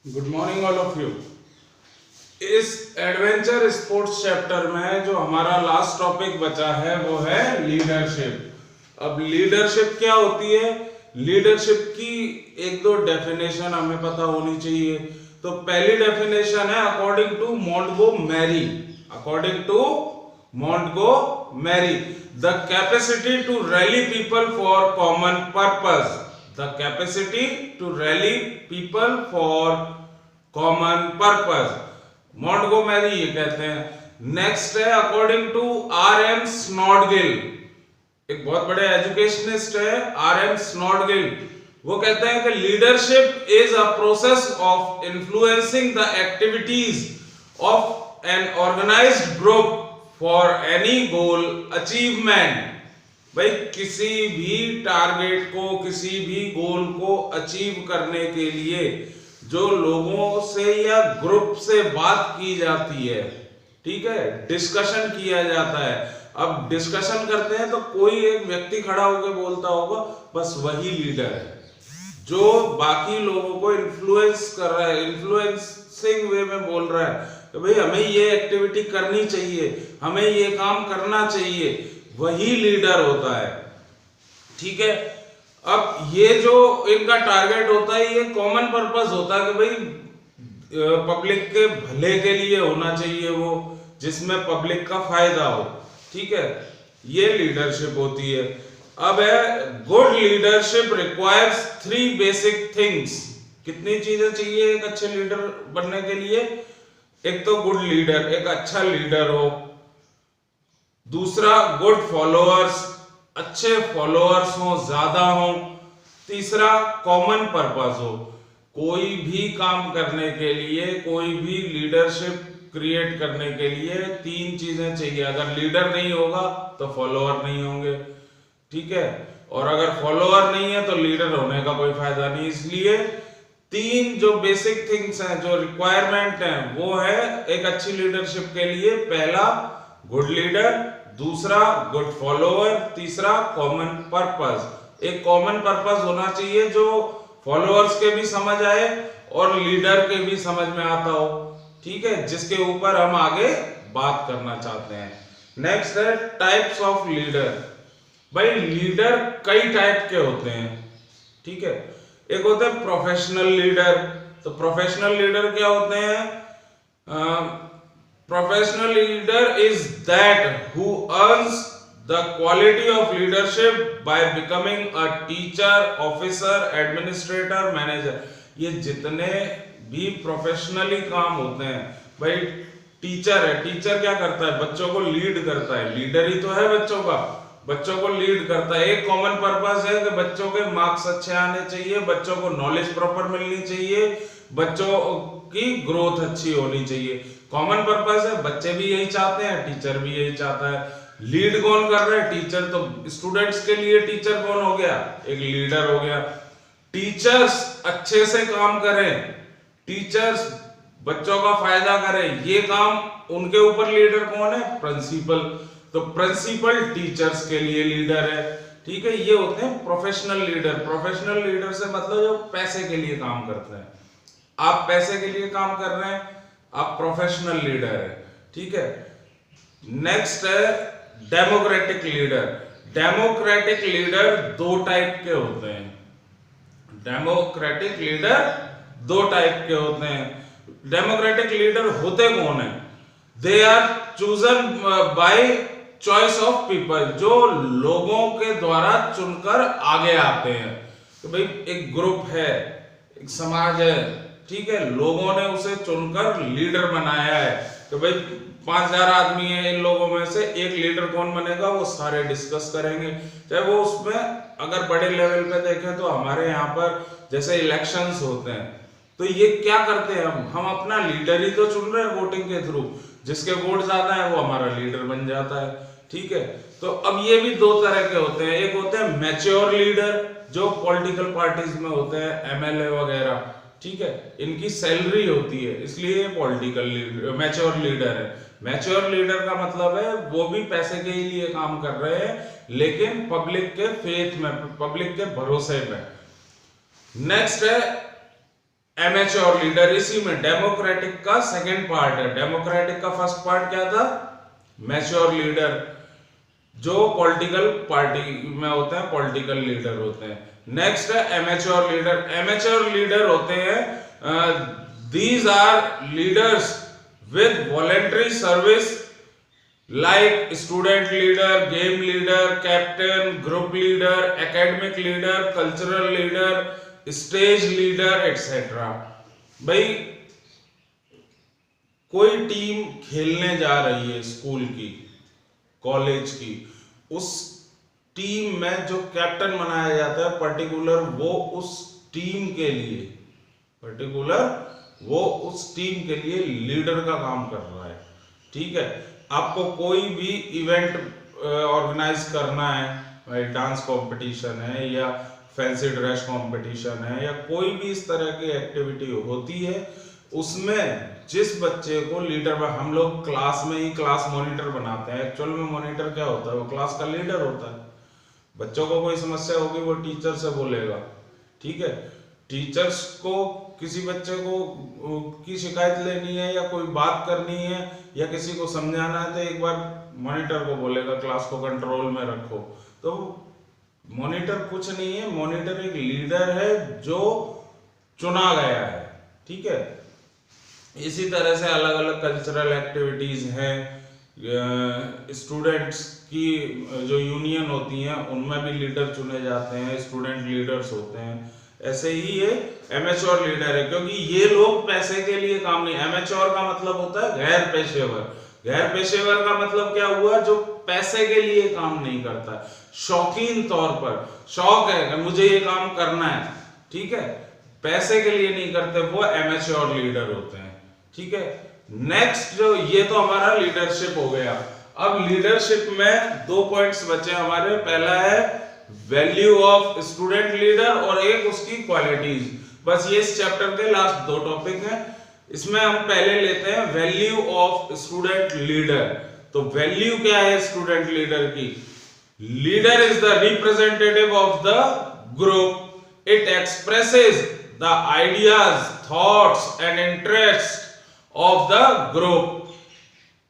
Good morning all of you. इस adventure sports chapter में जो हमारा लास्ट टॉपिक बचा है वो है लीडरशिप। अब लीडरशिप क्या होती है, लीडरशिप की एक दो डेफिनेशन हमें पता होनी चाहिए। तो पहली डेफिनेशन है according to Montgomery. According to Montgomery, the capacity to rally people for common purpose. The capacity to rally people for common purpose, Montgomery ये कहते हैं। नेक्स्ट है अकॉर्डिंग टू आर.एम. स्नॉडगिल, एक बहुत बड़े एजुकेशनिस्ट है आर.एम. स्नॉडगिल। वो कहते हैं कि leadership is a process of influencing the activities of an organised group for any goal achievement. भाई किसी भी टारगेट को, किसी भी गोल को अचीव करने के लिए जो लोगों से या ग्रुप से बात की जाती है, ठीक है, डिस्कशन किया जाता है। अब डिस्कशन करते हैं तो कोई एक व्यक्ति खड़ा होकर बोलता होगा, बस वही लीडर है जो बाकी लोगों को इन्फ्लुएंस कर रहा है, इन्फ्लुएंसिंग वे में बोल रहा है कि भाई हमें ये एक्टिविटी करनी चाहिए, हमें ये काम करना चाहिए, वही लीडर होता है। ठीक है, अब ये जो इनका टारगेट होता है ये कॉमन पर्पस होता है कि भाई पब्लिक के भले के लिए होना चाहिए, वो जिसमें पब्लिक का फायदा हो। ठीक है, ये लीडरशिप होती है। अब है good leadership requires 3 basic things. कितनी चीजें चाहिए एक अच्छे लीडर बनने के लिए? एक तो गुड लीडर, एक अच्छा लीडर हो। दूसरा गुड फॉलोअर्स, अच्छे फॉलोअर्स हो, ज्यादा हो। तीसरा कॉमन पर्पस हो, कोई भी काम करने के लिए, कोई भी लीडरशिप क्रिएट करने के लिए 3 चीजें चाहिए। अगर लीडर नहीं होगा तो फॉलोअर नहीं होंगे, ठीक है, और अगर फॉलोअर नहीं है तो लीडर होने का कोई फायदा नहीं। इसलिए 3 जो बेसिक थिंग्स हैं, जो रिक्वायरमेंट हैं, वो है एक अच्छी लीडरशिप के लिए। पहला गुड लीडर, दूसरा गुड फॉलोअर, तीसरा कॉमन पर्पस। एक कॉमन पर्पस होना चाहिए जो फॉलोअर्स के भी समझ आए और लीडर के भी समझ में आता हो, ठीक है, जिसके ऊपर हम आगे बात करना चाहते हैं। नेक्स्ट है टाइप्स ऑफ लीडर। भाई लीडर कई टाइप के होते हैं, ठीक है। एक होते हैं प्रोफेशनल लीडर। तो प्रोफेशनल लीडर क्या होते हैं? Professional leader is that who earns the quality of leadership by becoming a teacher, officer, administrator, manager। ये जितने भी प्रोफेशनली काम होते हैं, भाई टीचर है, टीचर क्या करता है? बच्चों को लीड करता है, लीडर ही तो है बच्चों का, बच्चों को लीड करता है। एक कॉमन पर्पस है कि बच्चों के मार्क्स अच्छे आने चाहिए, बच्चों को नॉलेज प्रॉपर मिलनी चाहिए, बच्चों की ग्रोथ अच्छी होनी चाहिए। कॉमन पर्पस है, बच्चे भी यही चाहते हैं, टीचर भी यही चाहता है। लीड कौन कर रहा है? टीचर। तो स्टूडेंट्स के लिए टीचर कौन हो गया? एक लीडर हो गया। टीचर्स अच्छे से काम करें, टीचर्स बच्चों का फायदा करें, ये काम उनके ऊपर लीडर कौन है? प्रिंसिपल। तो प्रिंसिपल टीचर्स के लिए लीडर है, ठीक है। ये होते हैं प्रोफेशनल लीडर। प्रोफेशनल लीडर से मतलब जो पैसे के लिए काम करते हैं। आप पैसे के लिए काम कर रहे हैं, आप प्रोफेशनल लीडर है, ठीक है। नेक्स्ट है democratic leader. Democratic leader 2 type के होते हैं। डेमोक्रेटिक लीडर 2 टाइप के होते हैं। डेमोक्रेटिक लीडर होते कौन है? They are chosen by choice of people, जो लोगों के द्वारा चुनकर आगे आते हैं। तो भाई एक ग्रुप है, एक समाज है, ठीक है, लोगों ने उसे चुनकर लीडर बनाया है। तो भाई 5000 आदमी है, इन लोगों में से एक लीडर कौन बनेगा? वो सारे डिस्कस करेंगे। चाहे वो उसमें अगर बड़े लेवल पे देखें तो हमारे यहाँ पर जैसे इलेक्शंस होते हैं, तो ये क्या करते हैं? हम अपना लीडर ही तो चुन रहे हैं वोटिंग के थ्रू। जिसके वोट ज्यादा है वो हमारा लीडर बन जाता है, ठीक है। तो अब ये भी 2 तरह के होते हैं। एक होते हैं मैच्योर लीडर, जो पॉलिटिकल पार्टीज में होते हैं, एमएलए वगैरह, ठीक है, इनकी सैलरी होती है, इसलिए पॉलिटिकल लीडर मैच्योर लीडर है। मैच्योर लीडर का मतलब है वो भी पैसे के ही लिए काम कर रहे हैं, लेकिन पब्लिक के फेथ में, पब्लिक के भरोसे में। नेक्स्ट है एमेच्योर लीडर, इसी में डेमोक्रेटिक का सेकंड पार्ट है। डेमोक्रेटिक का फर्स्ट पार्ट क्या था? मैच्योर लीडर, जो पॉलिटिकल पार्टी में होते हैं, पॉलिटिकल लीडर होते हैं। नेक्स्ट है एमेच्योर लीडर। एमेच्योर लीडर होते हैं, these are leaders with voluntary service like student leader, game leader, captain, group leader, academic leader, cultural leader, stage leader, etc. भाई कोई टीम खेलने जा रही है स्कूल की, कॉलेज की, उस टीम में जो कैप्टन बनाया जाता है पर्टिकुलर, वो उस टीम के लिए लीडर का काम कर रहा है। ठीक है, आपको कोई भी इवेंट ऑर्गेनाइज करना है, भाई डांस कंपटीशन है या फैंसी ड्रेस कंपटीशन है या कोई भी इस तरह की एक्टिविटी होती है, उसमें जिस बच्चे को लीडर, हम लोग क्लास में ही क्लास मॉनिटर बनाते हैं। एक्चुअल में मॉनिटर क्या होता है? वो क्लास का लीडर होता है। बच्चों को कोई समस्या होगी वो टीचर से बोलेगा। ठीक है, टीचर्स को किसी बच्चे को की शिकायत लेनी है या कोई बात करनी है या किसी को समझाना है तो एक बार मॉनिटर को बोलेगा क्लास को कंट्रोल में रखो। तो मॉनिटर कुछ नहीं है, मॉनिटर एक लीडर है जो चुना गया है। ठीक है, इसी तरह से अलग अलग कल्चरल एक्टिविटीज हैं, स्टूडेंट्स की जो यूनियन होती हैं उनमें भी लीडर चुने जाते हैं, स्टूडेंट लीडर्स होते हैं। ऐसे ही ये एमेच्योर लीडर है, क्योंकि ये लोग पैसे के लिए काम नहीं। एमेच्योर का मतलब होता है गैर पेशेवर। गैर पेशेवर का मतलब क्या हुआ? जो पैसे के लिए काम नहीं करता, शौकीन तौर पर, शौक है कि मुझे ये काम करना है, ठीक है, पैसे के लिए नहीं करते, वो एमेच्योर लीडर होते हैं। ठीक है, नेक्स्ट जो ये तो हमारा लीडरशिप हो गया। अब लीडरशिप में दो पॉइंट्स बचे हमारे। पहला है वैल्यू ऑफ स्टूडेंट लीडर और एक उसकी क्वालिटीज। बस ये इस चैप्टर के लास्ट दो टॉपिक हैं। इसमें हम पहले लेते हैं वैल्यू ऑफ स्टूडेंट लीडर। तो वैल्यू क्या है स्टूडेंट लीडर की? Leader is the representative of the group. It expresses the ideas, thoughts and interest of the group.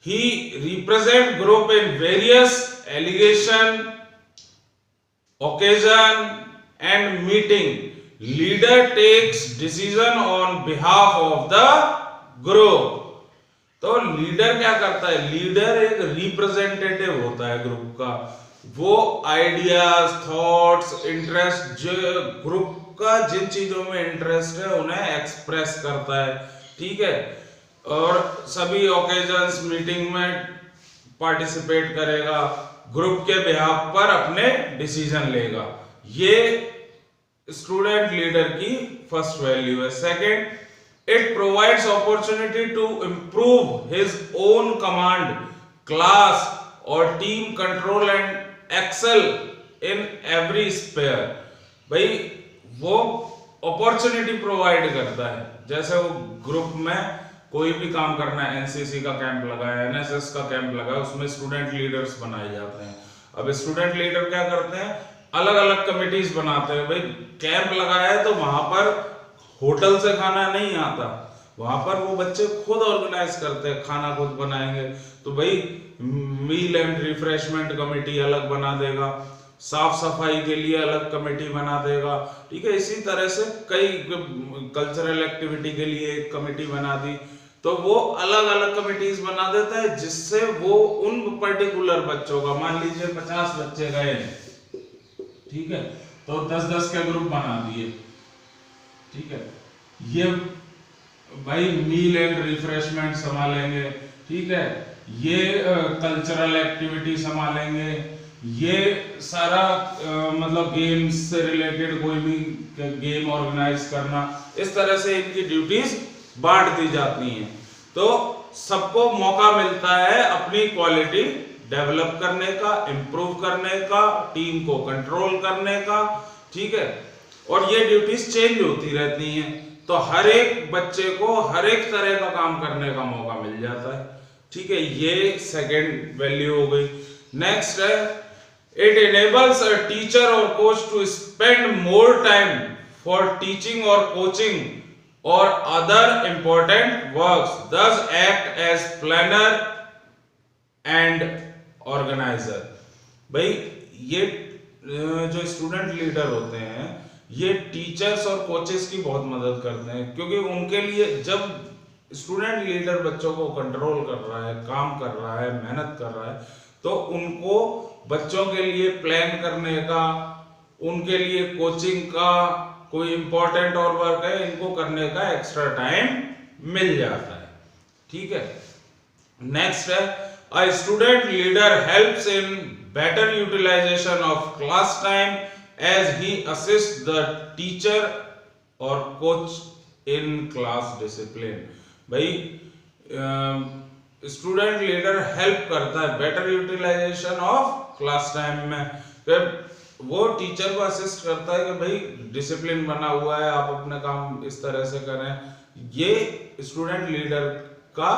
He represent group in various allegation, occasion and meeting. Leader takes decision on behalf of the group. तो leader क्या करता है? Leader एक representative होता है group का। वो ideas, thoughts, interest, जो ग्रुप का जिन चीजों में इंटरेस्ट है उन्हें एक्सप्रेस करता है। ठीक है, और सभी ओकेजन्स, मीटिंग में पार्टिसिपेट करेगा, ग्रुप के बिहाफ पर अपने डिसीजन लेगा। ये स्टूडेंट लीडर की फर्स्ट वैल्यू है। Second, it provides opportunity to improve his own command, class और team control and excel in every sphere. भाई वो अपॉर्चुनिटी प्रोवाइड करता है, जैसे वो ग्रुप में कोई भी काम करना है, एनसीसी का कैंप लगा है, एनएसएस का कैंप लगा है, उसमें स्टूडेंट लीडर्स बनाए जाते हैं। अब स्टूडेंट लीडर क्या करते हैं? अलग अलग कमिटीज बनाते हैं। भाई कैंप लगाया है तो वहां पर होटल से खाना नहीं आता, वहां पर वो बच्चे खुद ऑर्गेनाइज करते हैं, खाना खुद बनाएंगे। तो भाई मील एंड रिफ्रेशमेंट कमेटी अलग बना देगा, साफ सफाई के लिए अलग कमेटी बना देगा। ठीक है, इसी तरह से कई कल्चरल एक्टिविटी के लिए एक कमेटी बना दी। तो वो अलग अलग कमिटीज बना देता है, जिससे वो उन पर्टिकुलर बच्चों का, मान लीजिए 50 बच्चे गए, ठीक है, तो 10-10 के ग्रुप बना दिए। ठीक है, ये भाई मील एंड रिफ्रेशमेंट संभालेंगे, ठीक है, ये कल्चरल एक्टिविटी संभालेंगे, ये सारा मतलब गेम्स से रिलेटेड कोई भी गेम ऑर्गेनाइज करना, इस तरह से इनकी ड्यूटीज बांट दी जाती हैं। तो सबको मौका मिलता है अपनी क्वालिटी डेवलप करने का, इंप्रूव करने का, टीम को कंट्रोल करने का। ठीक है, और ये ड्यूटीज चेंज होती रहती हैं, तो हर एक बच्चे को हर एक तरह का काम करने का मौका मिल जाता है। ठीक है, ये सेकंड वैल्यू हो गई। नेक्स्ट है, it enables a teacher or coach to spend more time for teaching or coaching or other important works, thus act as planner and organizer। भाई ये जो स्टूडेंट लीडर होते हैं ये टीचर्स और कोचेस की बहुत मदद करते हैं, क्योंकि उनके लिए जब स्टूडेंट लीडर बच्चों को कंट्रोल कर रहा है, काम कर रहा है, मेहनत कर रहा है, तो उनको बच्चों के लिए प्लान करने का, उनके लिए कोचिंग का कोई इंपॉर्टेंट और वर्क है इनको करने का एक्स्ट्रा टाइम मिल जाता है। ठीक है, नेक्स्ट है a student leader helps in better utilisation of class time as he assist the teacher और कोच इन क्लास डिसिप्लिन। भाई स्टूडेंट लीडर हेल्प करता है better utilisation of class time में, फिर वो टीचर को असिस्ट करता है कि भाई डिसिप्लिन बना हुआ है, आप अपने काम इस तरह से करें, ये स्टूडेंट लीडर का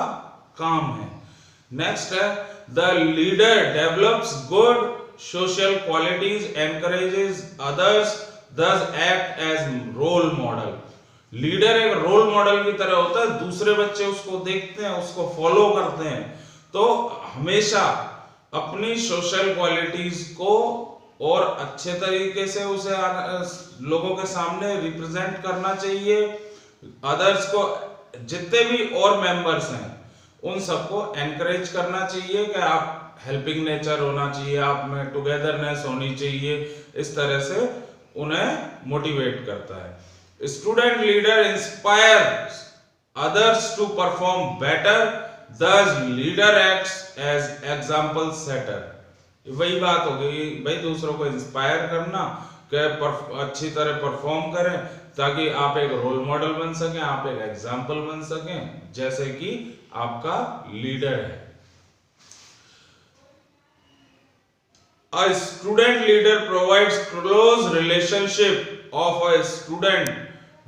काम है। नेक्स्ट है the leader develops good social qualities, encourages others, thus act as role model. लीडर एक रोल मॉडल की तरह होता है, दूसरे बच्चे उसको देखते हैं, उसको फॉलो करते हैं, तो हमेशा अपनी सोशल क्वालिटीज को और अच्छे तरीके से उसे लोगों के सामने रिप्रेजेंट करना चाहिए। अदर्स को, जितने भी और मेंबर्स हैं उन सबको एनकरेज करना चाहिए कि आप हेल्पिंग नेचर होना चाहिए, आप में टुगेदरनेस होनी चाहिए, इस तरह से उन्हें मोटिवेट करता है। Student leader inspires others to perform better, thus leader acts as example setter. वही बात हो गई भाई, दूसरों को इंस्पायर करना कि अच्छी तरह परफॉर्म करें ताकि आप एक रोल मॉडल बन सकें, आप एक एग्जाम्पल बन सकें, जैसे कि आपका लीडर है। A student leader provides close relationship of a student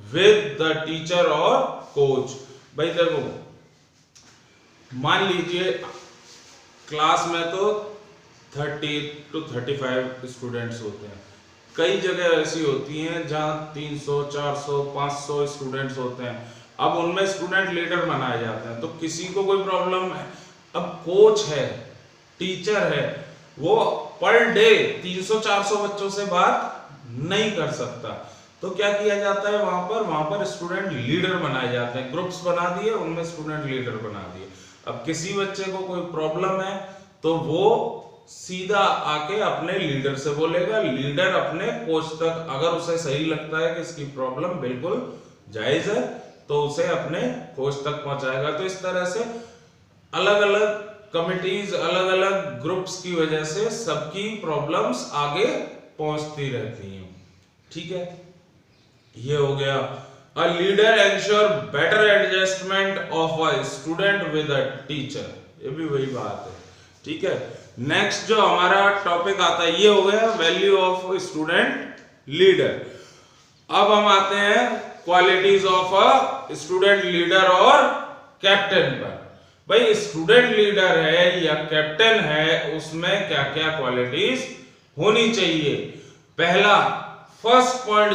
with the teacher or coach। भाई देखो, मान लीजिए क्लास में तो 30 to 35 स्टूडेंट्स होते हैं, कई जगह ऐसी होती हैं जहां 300, 400, 500 स्टूडेंट्स होते हैं। अब उनमें स्टूडेंट लीडर बनाए जाते हैं, तो किसी को कोई प्रॉब्लम है, अब कोच है, टीचर है, वो पर डे 300-400 बच्चों से बात नहीं कर सकता, तो क्या किया जाता है वहां पर स्टूडेंट लीडर बनाए जाते हैं, ग्रुप्स बना दिए, उनमें स्टूडेंट लीडर बना दिए। अब किसी बच्चे को कोई प्रॉब्लम है तो वो सीधा आके अपने लीडर से बोलेगा, लीडर अपने कोच तक, अगर उसे सही लगता है कि इसकी प्रॉब्लम बिल्कुल जायज है तो उसे अपने कोच तक पहुंचाएगा। तो इस तरह से अलग अलग कमिटीज, अलग अलग ग्रुप्स की वजह से सबकी प्रॉब्लम्स आगे पहुंचती रहती हैं। ठीक है, ये हो गया। A leader ensure better adjustment of a student with a teacher, ये भी वही बात है। ठीक है, नेक्स्ट जो हमारा टॉपिक आता है ये हो गया वैल्यू ऑफ स्टूडेंट लीडर। अब हम आते हैं qualities of a student leader और कैप्टन पर। भाई स्टूडेंट लीडर है या कैप्टन है, उसमें क्या क्या क्वालिटीज होनी चाहिए। पहला, फर्स्ट पॉइंट